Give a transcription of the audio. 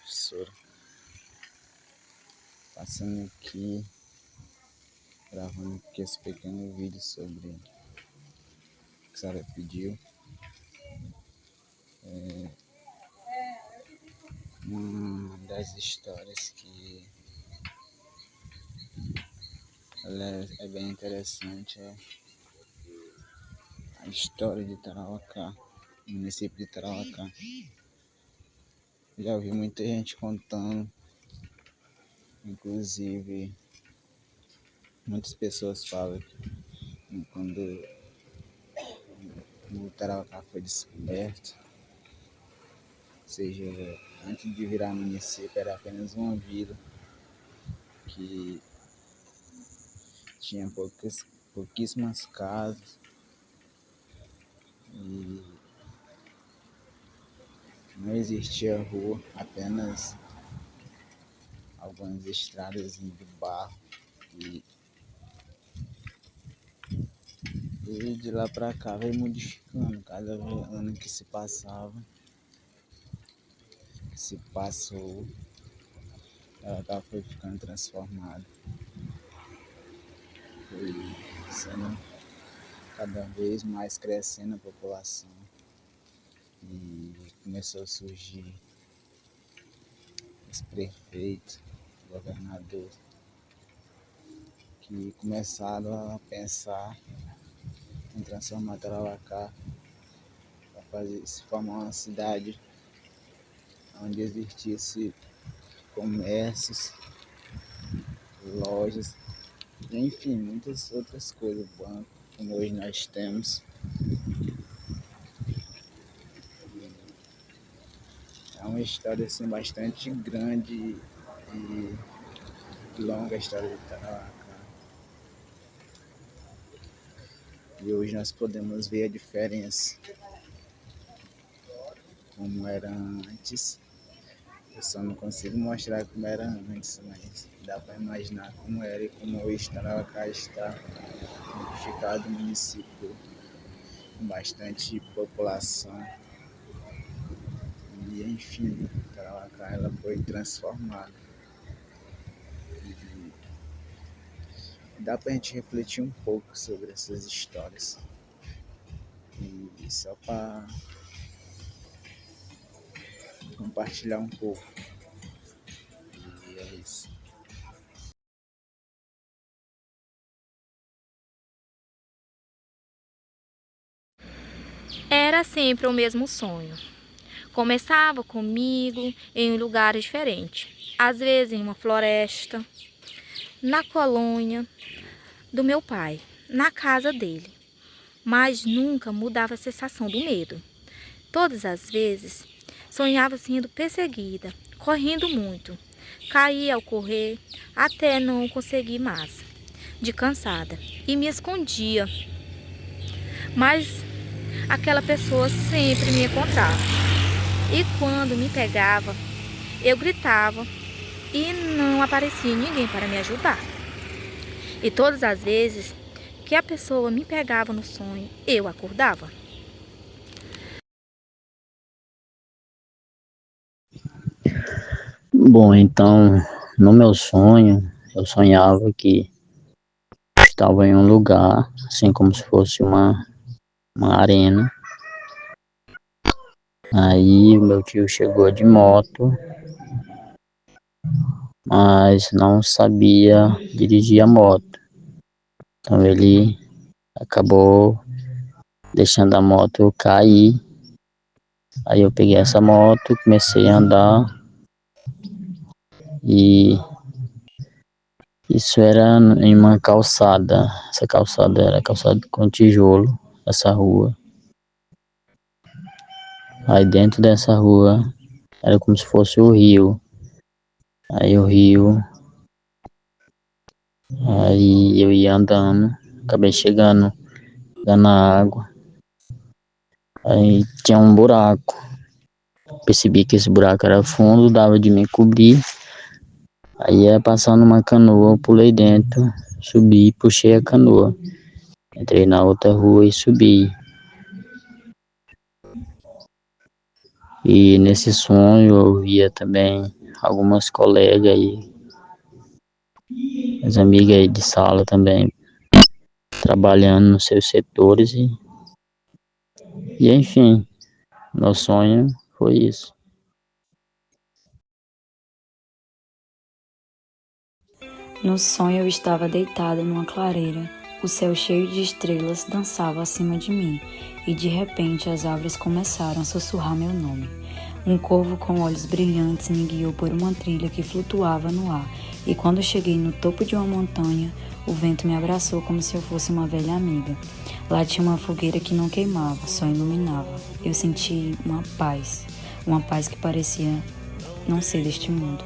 professora. Passando aqui, gravando aqui esse pequeno vídeo sobre o que a senhora pediu. Uma das histórias que ela é bem interessante é a história de Tarauacá, município de Tarauacá. Já ouvi muita gente contando, inclusive muitas pessoas falam que quando o Tarauacá foi descoberto, ou seja, antes de virar município era apenas uma vila que tinha pouquíssimas casas e não existia rua, apenas algumas estradas de barro. E de lá pra cá veio modificando cada ano que se passava, que se passou, ela foi ficando transformada. Foi sendo cada vez mais crescendo a população e começou a surgir os prefeitos, governadores, que começaram a pensar em transformar Tarauacá para se formar uma cidade onde existisse comércios, lojas, enfim, muitas outras coisas, banco, como hoje nós temos. É uma história assim, bastante grande e longa, a história de Tarauacá. E hoje nós podemos ver a diferença, como era antes. Eu só não consigo mostrar como era antes, mas dá para imaginar como era e como hoje Tarauacá está modificado, um município com bastante população. E enfim, Tarauacá ela foi transformada. E dá pra gente refletir um pouco sobre essas histórias. E só para compartilhar um pouco. E é isso. Era sempre o mesmo sonho. Começava comigo em lugares diferentes, às vezes em uma floresta, na colônia do meu pai, na casa dele, mas nunca mudava a sensação do medo. Todas as vezes sonhava sendo perseguida, correndo muito, caía ao correr até não conseguir mais, de cansada, e me escondia, mas aquela pessoa sempre me encontrava. E quando me pegava, eu gritava e não aparecia ninguém para me ajudar. E todas as vezes que a pessoa me pegava no sonho, eu acordava. Bom, então, no meu sonho, eu sonhava que estava em um lugar, assim como se fosse uma arena. Aí o meu tio chegou de moto, mas não sabia dirigir a moto. Então ele acabou deixando a moto cair. Aí eu peguei essa moto, comecei a andar e isso era em uma calçada. Essa calçada era calçada com tijolo, essa rua. Aí dentro dessa rua era como se fosse o rio. Aí o rio, aí eu ia andando, acabei chegando na água. Aí tinha um buraco. Percebi que esse buraco era fundo, dava de me cobrir. Aí ia passando uma canoa, eu pulei dentro, subi, puxei a canoa. Entrei na outra rua e subi. E nesse sonho eu via também algumas colegas aí, as amigas aí de sala também, trabalhando nos seus setores e enfim, meu sonho foi isso. No sonho eu estava deitada numa clareira, o céu cheio de estrelas dançava acima de mim, e de repente as árvores começaram a sussurrar meu nome. Um corvo com olhos brilhantes me guiou por uma trilha que flutuava no ar, e quando cheguei no topo de uma montanha, o vento me abraçou como se eu fosse uma velha amiga. Lá tinha uma fogueira que não queimava, só iluminava. Eu senti uma paz que parecia não ser deste mundo.